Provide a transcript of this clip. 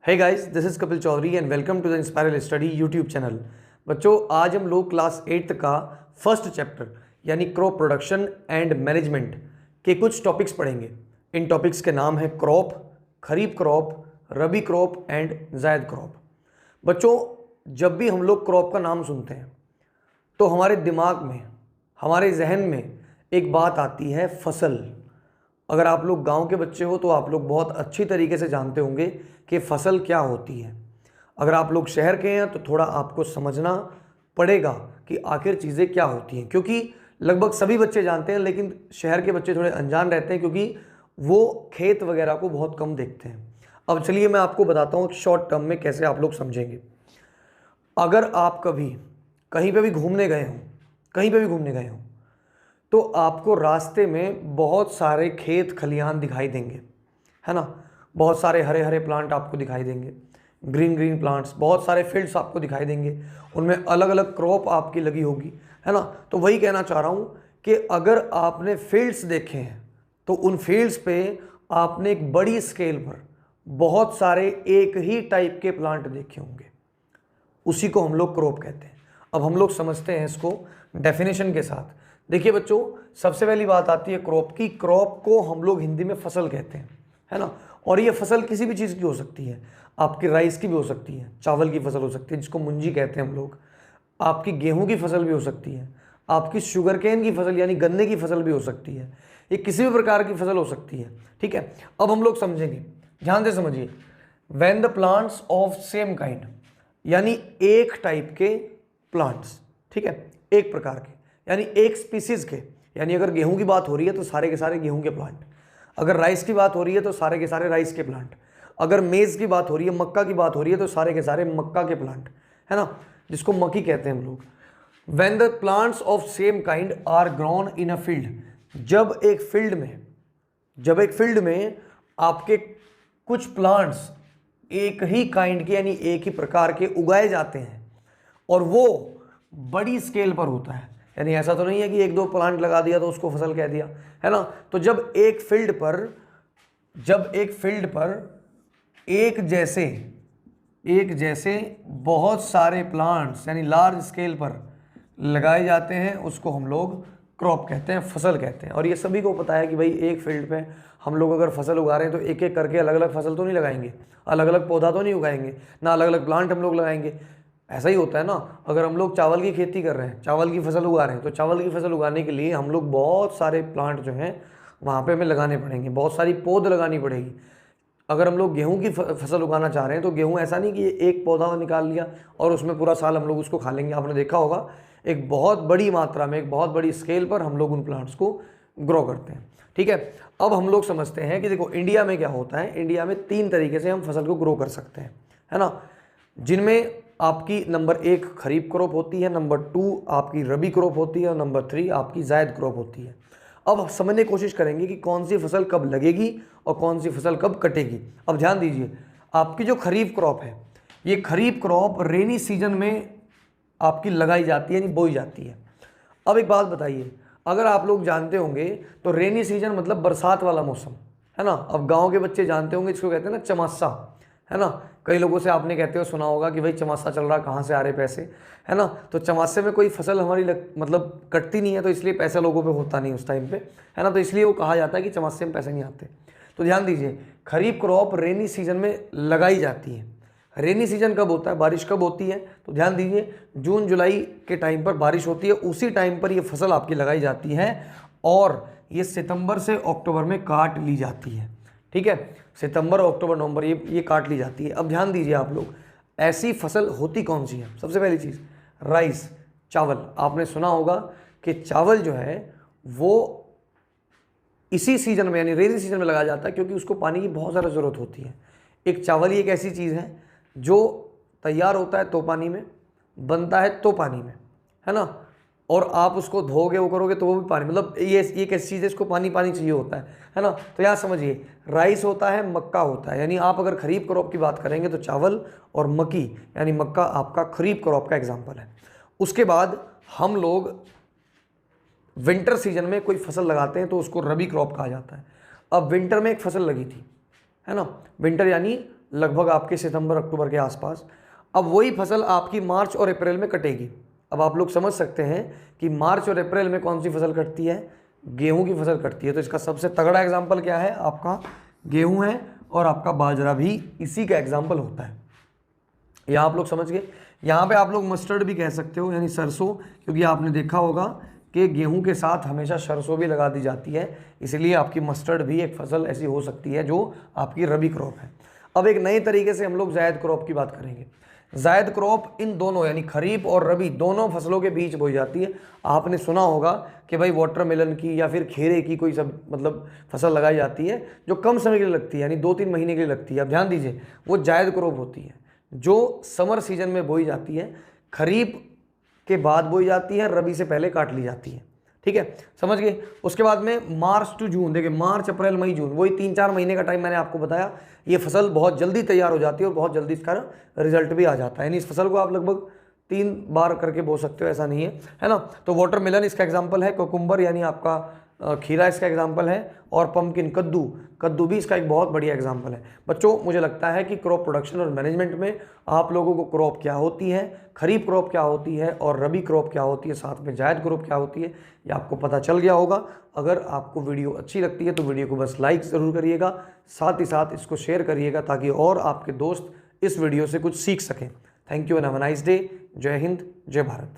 Hey guys, this is Kapil Chaudhary and welcome to the Inspiral Study YouTube channel. बच्चों, आज हम लोग क्लास 8th का फर्स्ट चैप्टर यानी क्रॉप प्रोडक्शन एंड मैनेजमेंट के कुछ टॉपिक्स पढ़ेंगे। इन टॉपिक्स के नाम है crop, kharif crop, rabi crop and zaid crop. बच्चों, जब भी हम लोग क्रॉप का नाम सुनते हैं तो हमारे दिमाग में, हमारे जहन में एक बात आती है, फसल। अगर आप लोग गांव के बच्चे हो तो आप लोग बहुत अच्छी तरीके से जानते होंगे कि फसल क्या होती है। अगर आप लोग शहर के हैं तो थोड़ा आपको समझना पड़ेगा कि आखिर चीज़ें क्या होती हैं, क्योंकि लगभग सभी बच्चे जानते हैं लेकिन शहर के बच्चे थोड़े अनजान रहते हैं क्योंकि वो खेत वगैरह को बहुत कम देखते हैं। अब चलिए मैं आपको बताता हूँ शॉर्ट टर्म में कैसे आप लोग समझेंगे। अगर आप कभी कहीं पे भी घूमने गए हों, कहीं पे भी घूमने गए हों, तो आपको रास्ते में बहुत सारे खेत खलिहान दिखाई देंगे, है ना। बहुत सारे हरे हरे प्लांट आपको दिखाई देंगे, ग्रीन ग्रीन प्लांट्स, बहुत सारे फील्ड्स आपको दिखाई देंगे, उनमें अलग अलग क्रॉप आपकी लगी होगी, है ना। तो वही कहना चाह रहा हूँ कि अगर आपने फील्ड्स देखे हैं तो उन फील्ड्स पे आपने एक बड़ी स्केल पर बहुत सारे एक ही टाइप के प्लांट देखे होंगे, उसी को हम लोग क्रॉप कहते हैं। अब हम लोग समझते हैं इसको डेफिनेशन के साथ। देखिए बच्चों, सबसे पहली बात आती है क्रॉप की। क्रॉप को हम लोग हिंदी में फसल कहते हैं, है ना। और ये फसल किसी भी चीज़ की हो सकती है, आपकी राइस की भी हो सकती है, चावल की फसल हो सकती है जिसको मुंजी कहते हैं हम लोग, आपकी गेहूं की फसल भी हो सकती है, आपकी शुगर केन की फसल यानी गन्ने की फसल भी हो सकती है, ये किसी भी प्रकार की फसल हो सकती है, ठीक है। अब हम लोग समझेंगे, ध्यान से समझिए। When the plants of same kind यानी एक टाइप के प्लांट्स, ठीक है, एक प्रकार के यानी एक स्पीसीज के, यानी अगर गेहूं की बात हो रही है तो सारे के सारे गेहूं के प्लांट, अगर राइस की बात हो रही है तो सारे के सारे राइस के प्लांट, अगर मेज की बात हो रही है, मक्का की बात हो रही है तो सारे के सारे मक्का के प्लांट, है ना, जिसको मक्की कहते हैं हम लोग। When the plants of same kind are grown in a field, जब एक फील्ड में आपके कुछ प्लांट्स एक ही काइंड के यानी एक ही प्रकार के उगाए जाते हैं और वो बड़ी स्केल पर होता है, यानी ऐसा तो नहीं है कि एक दो प्लांट लगा दिया तो उसको फसल कह दिया, है ना। तो जब एक फील्ड पर एक जैसे बहुत सारे प्लांट्स यानी लार्ज स्केल पर लगाए जाते हैं उसको हम लोग क्रॉप कहते हैं, फसल कहते हैं। और ये सभी को पता है कि भाई एक फील्ड पे हम लोग अगर फसल उगा रहे हैं तो एक एक करके अलग अलग फसल तो नहीं लगाएंगे, अलग अलग पौधा तो नहीं उगाएंगे ना, अलग अलग प्लांट हम लोग लगाएंगे। ऐसा ही होता है ना, अगर हम लोग चावल की खेती कर रहे हैं, चावल की फसल उगा रहे हैं, तो चावल की फसल उगाने के लिए हम लोग बहुत सारे प्लांट जो हैं वहाँ पे हमें लगाने पड़ेंगे, बहुत सारी पौध लगानी पड़ेगी। अगर हम लोग गेहूं की फसल उगाना चाह रहे हैं तो गेहूं ऐसा नहीं कि एक पौधा निकाल लिया और उसमें पूरा साल हम लोग उसको खा लेंगे। आपने देखा होगा एक बहुत बड़ी मात्रा में, एक बहुत बड़ी स्केल पर हम लोग उन प्लांट्स को ग्रो करते हैं, ठीक है। अब हम लोग समझते हैं कि देखो इंडिया में क्या होता है। इंडिया में 3 तरीके से हम फसल को ग्रो कर सकते हैं, है ना, जिनमें आपकी नंबर 1 खरीफ क्रॉप होती है, नंबर 2 आपकी रबी क्रॉप होती है और नंबर 3 आपकी जायद क्रॉप होती है। अब समझने की कोशिश करेंगे कि कौन सी फसल कब लगेगी और कौन सी फसल कब कटेगी। अब ध्यान दीजिए, आपकी जो खरीफ क्रॉप है, ये खरीफ क्रॉप रेनी सीजन में आपकी लगाई जाती है यानी बोई जाती है। अब एक बात बताइए, अगर आप लोग जानते होंगे तो रेनी सीजन मतलब बरसात वाला मौसम, है ना। अब गांव के बच्चे जानते होंगे, इसको कहते हैं ना चमासा, है ना। कई लोगों से आपने कहते हो सुना होगा कि भाई चमासा चल रहा, कहाँ से आ रहे पैसे, है ना। तो चमासे में कोई फसल हमारी मतलब कटती नहीं है, तो इसलिए पैसा लोगों पे होता नहीं उस टाइम पे, है ना। तो इसलिए वो कहा जाता है कि चमासे में पैसे नहीं आते। तो ध्यान दीजिए, खरीफ क्रॉप रेनी सीजन में लगाई जाती है। रेनी सीजन कब होता है, बारिश कब होती है, तो ध्यान दीजिए जून जुलाई के टाइम पर बारिश होती है, उसी टाइम पर ये फसल आपकी लगाई जाती है और ये सितंबर से अक्टूबर में काट ली जाती है, ठीक है। सितंबर अक्टूबर नवंबर ये काट ली जाती है। अब ध्यान दीजिए आप लोग, ऐसी फसल होती कौन सी है। सबसे पहली चीज़ राइस, चावल। आपने सुना होगा कि चावल जो है वो इसी सीजन में यानी रेनी सीजन में लगाया जाता है क्योंकि उसको पानी की बहुत ज़्यादा ज़रूरत होती है। एक चावल ही एक ऐसी चीज़ है जो तैयार होता है तो पानी में, बनता है तो पानी में, है ना, और आप उसको धोगे वो करोगे तो वो भी पानी, मतलब ये कैसी चीज़ है, इसको पानी पानी चाहिए होता है ना। तो यहाँ समझिए, राइस होता है, मक्का होता है, यानी आप अगर खरीफ क्रॉप की बात करेंगे तो चावल और मक्की यानी मक्का आपका खरीफ क्रॉप का एग्जाम्पल है। उसके बाद हम लोग विंटर सीजन में कोई फसल लगाते हैं तो उसको रबी क्रॉप कहा जाता है। अब विंटर में एक फसल लगी थी, है ना, विंटर यानी लगभग आपके सितंबर अक्टूबर के आसपास। अब वही फसल आपकी मार्च और अप्रैल में कटेगी। अब आप लोग समझ सकते हैं कि मार्च और अप्रैल में कौन सी फसल कटती है, गेहूं की फसल कटती है। तो इसका सबसे तगड़ा एग्जाम्पल क्या है, आपका गेहूं है, और आपका बाजरा भी इसी का एग्जाम्पल होता है। यहाँ आप लोग समझ गए। यहाँ पे आप लोग मस्टर्ड भी कह सकते हो, यानी सरसों, क्योंकि आपने देखा होगा कि गेहूं के साथ हमेशा सरसों भी लगा दी जाती है, इसलिए आपकी मस्टर्ड भी एक फसल ऐसी हो सकती है जो आपकी रबी क्रॉप है। अब एक नए तरीके से हम लोग जायद क्रॉप की बात करेंगे। जायद क्रॉप इन दोनों यानी खरीफ और रबी दोनों फसलों के बीच बोई जाती है। आपने सुना होगा कि भाई वाटरमेलन की या फिर खीरे की कोई सब मतलब फसल लगाई जाती है जो कम समय के लिए लगती है, यानी 2-3 महीने के लिए लगती है। अब ध्यान दीजिए, वो जायद क्रॉप होती है जो समर सीजन में बोई जाती है, खरीफ के बाद बोई जाती है, रबी से पहले काट ली जाती है। ठीक है, समझ गए। उसके बाद में मार्च टू जून, देखिए मार्च अप्रैल मई जून, वही 3-4 महीने का टाइम मैंने आपको बताया। ये फसल बहुत जल्दी तैयार हो जाती है और बहुत जल्दी इसका रिजल्ट भी आ जाता है, यानी इस फसल को आप लगभग 3 बार करके बो सकते हो, ऐसा नहीं है ना। तो वाटरमेलन इसका एग्जाम्पल है, कोकुम्बर यानी आपका खीरा इसका एग्जाम्पल है, और पम्पकिन कद्दू भी इसका एक बहुत बढ़िया एग्जाम्पल है। बच्चों मुझे लगता है कि क्रॉप प्रोडक्शन और मैनेजमेंट में आप लोगों को क्रॉप क्या होती है, खरीफ क्रॉप क्या होती है और रबी क्रॉप क्या होती है, साथ में जायद क्रॉप क्या होती है, ये आपको पता चल गया होगा। अगर आपको वीडियो अच्छी लगती है तो वीडियो को बस लाइक ज़रूर करिएगा, साथ ही साथ इसको शेयर करिएगा ताकि और आपके दोस्त इस वीडियो से कुछ सीख सकें। Thank you and have a nice day. जय हिंद, जय भारत।